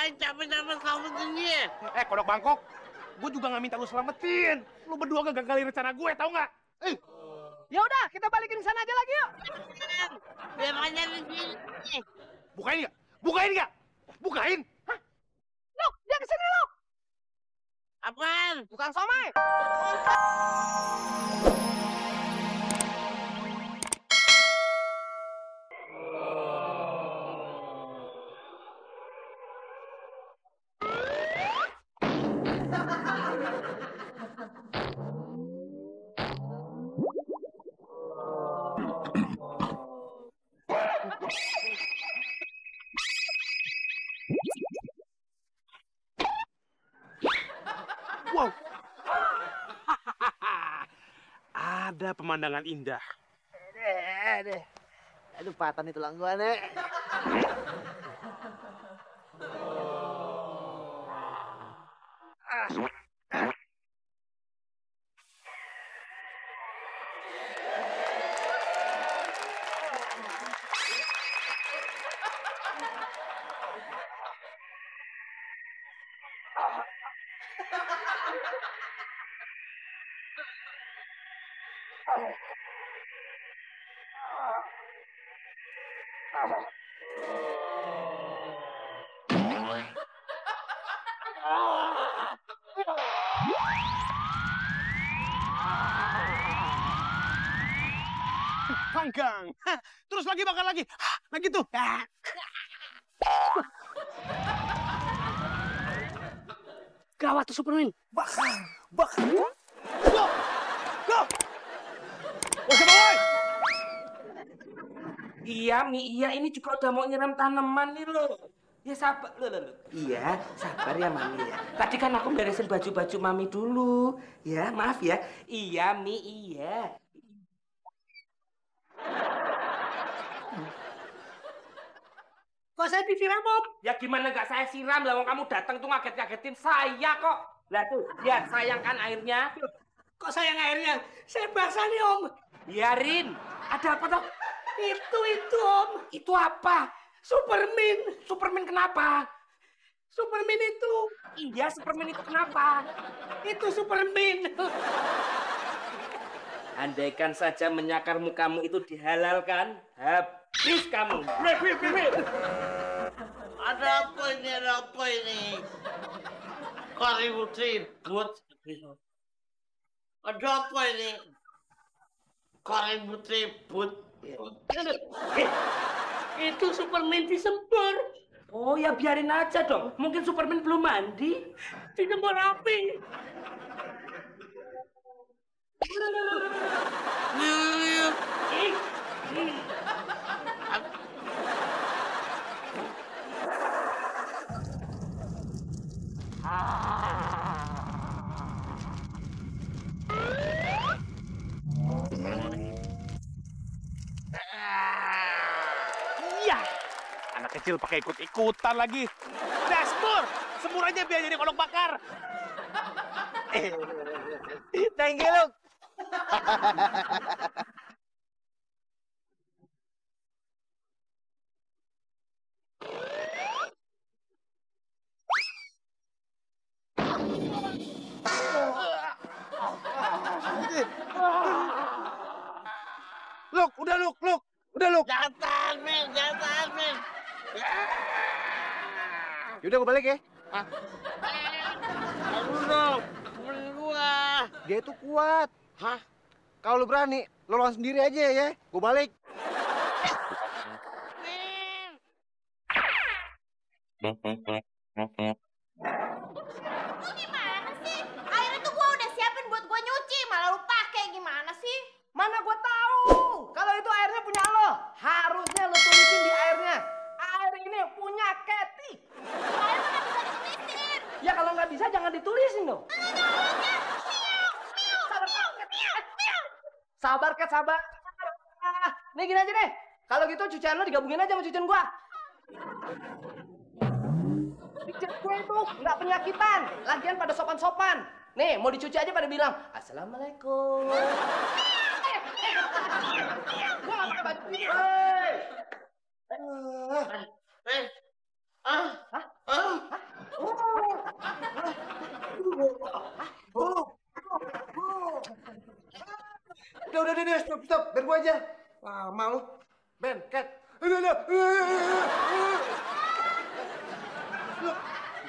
yang capek-capek selamatin dia. Kodok bangkok. Gue juga nggak minta lu selamatin. Lu berdua gagalin rencana gue, tau nggak? Ya udah, kita balikin sana aja lagi yuk. Biar aja di sini. Bukain nggak? Bukain nggak? Bukain. Hah? Luk, dia kesini Luk. Apaan? Bukan somai. Wow. Ada pemandangan indah. Aduh, patah nih tulang gua, Nek. Panggang. Terus lagi bakar lagi. Nah gitu. Gawat tuh Superman. Bakar. Go. Boy. Iya, iya ini juga udah mau nyiram tanaman nih lo. Ya sabar, lo. Iya, sabar ya Mami ya. Tadi kan aku beresin baju-baju Mami dulu. Ya, maaf ya. Iya, Mi, iya. Kok saya disiram, Om? Ya gimana nggak saya siram lah, wong kamu datang tuh ngaget-ngagetin saya kok. Lah tuh, lihat sayangkan airnya. Kok sayang airnya? Saya basah nih, Om. Biarin. Ada apa toh? Itu, Om. Itu apa? Superman. Superman kenapa? Superman itu. Iya, Superman itu kenapa? Itu Superman. Andaikan saja menyakar mukamu itu dihalalkan, habis kamu. Ada apa ini? Kok ribut-ribut? Ada apa ini? Kok ribut-ribut? Itu Superman disembur. Oh ya biarin aja dong. Mungkin Superman belum mandi. Disembur api. Iya. Anak kecil pakai ikut-ikutan lagi. Udah, semur aja biar jadi kodok bakar. Thank you, Luk. Luk, udah Luk. Jangan tahan, men. Yaudah, gue balik ya. Aduh dong, temen gua. Dia itu kuat. Hah? Kalau lu berani, lu lawan sendiri aja ya. Gue balik. Men. Lu gimana sih? Air itu gua udah siapin buat gua nyuci, malah lu pakai gimana sih? Mana gue tahu. Kalau itu airnya punya lo, harusnya lo tulisin di airnya. Air ini punya Kathy. Air mana bisa ditulisin? Ya kalau nggak bisa jangan ditulisin dong. Sabar, Kat, sabar. Nih gini aja deh. Kalau gitu cucian lo digabungin aja sama cucian gua. Cucian gue itu nggak penyakitan. Lagian pada sopan-sopan. Nih mau dicuci aja pada bilang Assalamualaikum. Udah, stop. Biar gua aja. Lama lu. Ben, Cat. Udah.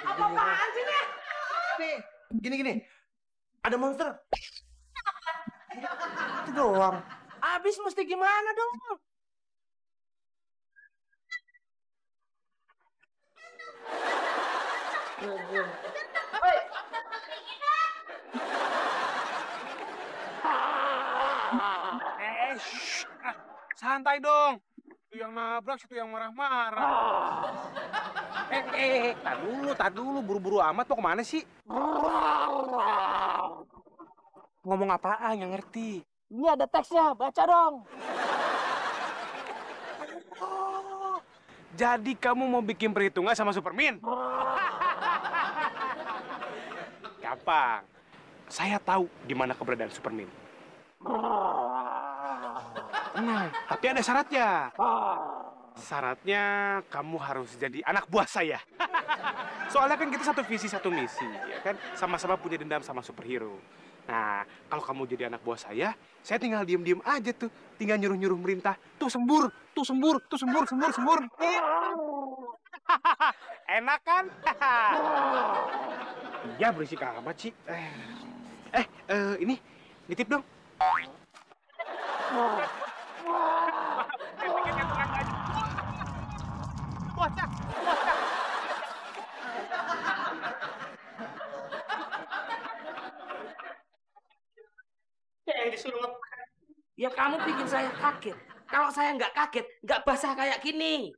Apa-apaan sih nih? Nih, gini. Ada monster. Itu doang. Abis mesti gimana dong? Shh. Santai dong. Itu yang nabrak, situ yang marah-marah. Tar dulu, buru-buru amat mau kemana sih? Ngomong apaan, yang ngerti? Ini ada teksnya, baca dong. Jadi kamu mau bikin perhitungan sama Superman? Gampang. Saya tahu di mana keberadaan Superman. Tapi ada syaratnya. Syaratnya kamu harus jadi anak buah saya. Soalnya kan kita satu visi satu misi, ya kan? Sama-sama punya dendam sama superhero. Nah, kalau kamu jadi anak buah saya tinggal diem-diem aja tuh, tinggal nyuruh-nyuruh merintah. Tuh sembur. Enak kan? Iya berisik amat sih. Ini nitip dong. Bocah. Ya kamu bikin saya kaget. Kalau saya nggak kaget, nggak basah kayak gini.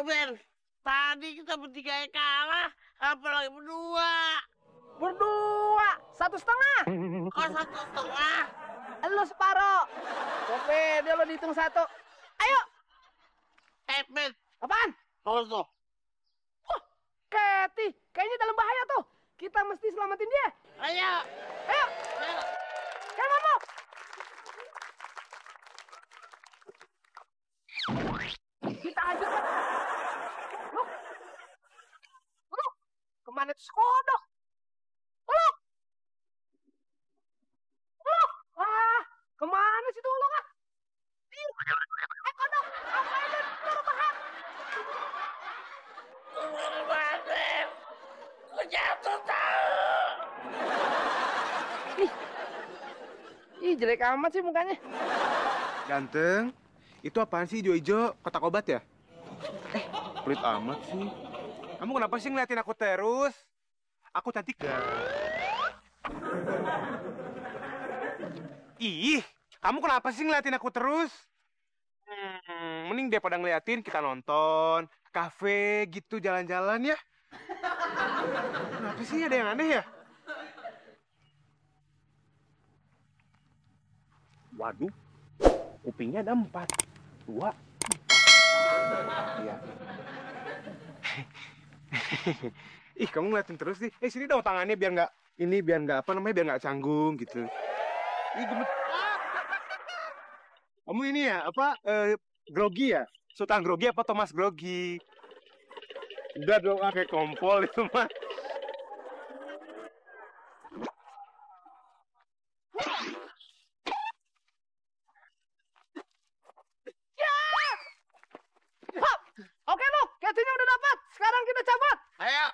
Ben, tadi kita bertiga yang kalah, apalagi berdua. Berdua, 1,5. Kok 1,5? Lu separoh. Oke, dia lo dihitung 1. Ayo. Ben, Apaan? tuh. Kathy, kayaknya dalam bahaya tuh. Kita mesti selamatin dia. Ayo. Jangan mau. Kita hancurkan. Lu. Kemana tuh sekodok? Lu. Kemana sih tuh lu kan? Kodok, apa itu? Lu bahan. Gue jatuh tahu. Ih, jelek amat sih mukanya. Ganteng. Itu apaan sih hijau-hijau? Kotak obat ya? Pelit amat sih. Kamu kenapa sih ngeliatin aku terus? Aku cantik gak? Ih, kamu kenapa sih ngeliatin aku terus? Mending daripada ngeliatin, kita nonton, kafe gitu, jalan-jalan ya. Kenapa sih, ada yang aneh ya? Waduh, kupingnya ada 4. 2. Iya. Ih, kamu ngeliatin terus nih. Sini dong tangannya biar nggak biar nggak canggung gitu. Ih, gemet. Kamu ini ya, grogi ya? Sultan Grogi apa Thomas Grogi? Udah dong, kayak kompol itu mah. Oke, Lu. Cathy-nya udah dapat. Sekarang kita cabut. Ayo.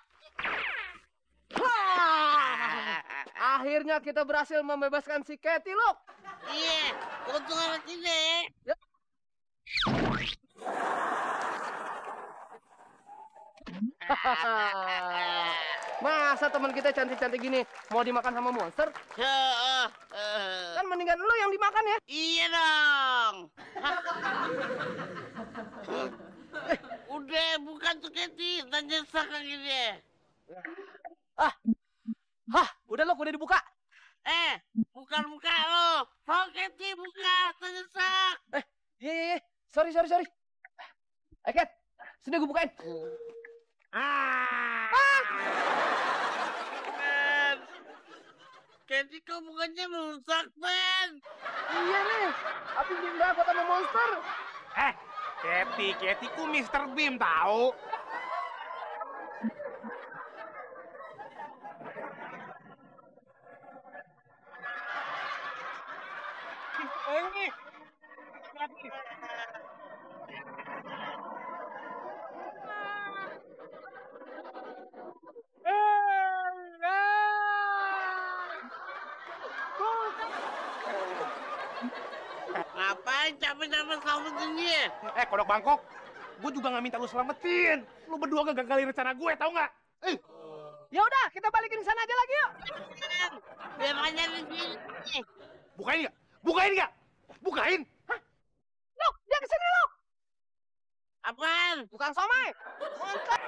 Akhirnya kita berhasil membebaskan si Cathy, Lu. Iya, untung anak ini. Masa teman kita cantik-cantik gini mau dimakan sama monster? Kan mendingan lu yang dimakan ya. Iya dong. Udah, bukan tuh Cathy. Tanya sakang ini. Udah lu, udah dibuka. Bukan muka lo. Mau Cathy buka, tanya sak. Iya. Sorry. Cat, sini gue bukain. Ben, Cathy kok mukanya merusak, Ben? Iya nih, api bimbang buat sama monster. Cathy ku Mr. Beam tahu. Ngapain capek-capek selamatin dia? Kodok Bangkok, gue juga nggak minta lu selamatin. Lu berdua gagalin rencana gue, tau nggak? Ya udah, kita balikin sana aja lagi yuk. Biar aja di sini. Bukain nggak? Bukain nggak? Bukain! Luk, dia kesini Luk. Apaan? Bukan somai. Monster.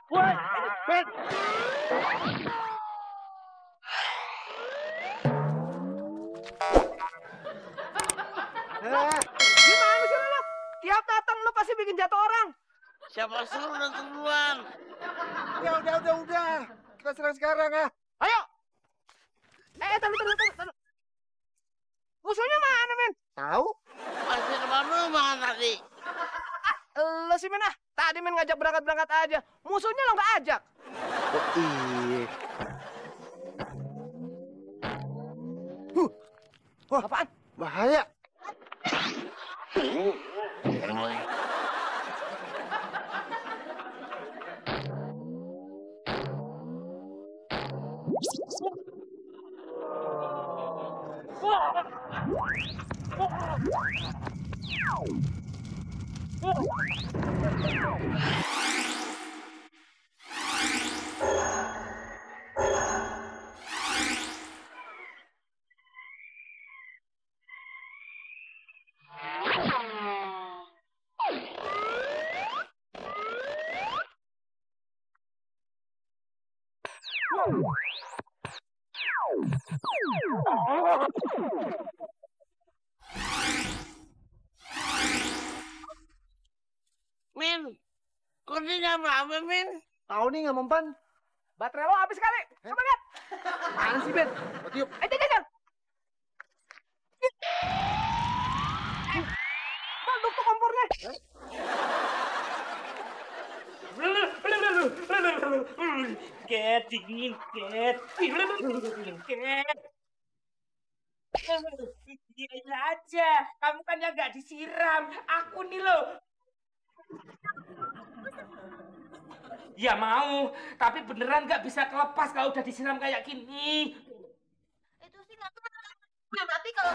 Woi, Ben! Gimana sih lu? Tiap datang lu pasti bikin jatuh orang. Siapa suruh udah duluan? Ya udah. Kita serang sekarang ya. Ayo. Taruh. Musuhnya mana, men? Tahu? Masih depan rumah tadi. Lo sih, men ah. Tadi men ngajak berangkat aja. Musuhnya lo nggak ajak. Oh iya. Wah, Apaan? bahaya. Min, kok dia nggak apa Min? Tahu nih nggak mempan. Baterai lo habis kali. Coba lihat. Mana sih, Ben? Tiup. Jangan. Meledak tuh kompornya. Ket, dingin, Ket. Gila aja, kamu kan yang nggak disiram. Aku nih loh. Ya mau, tapi beneran nggak bisa kelepas kalau udah disiram kayak gini. Itu sih nggak kena. Tapi kalau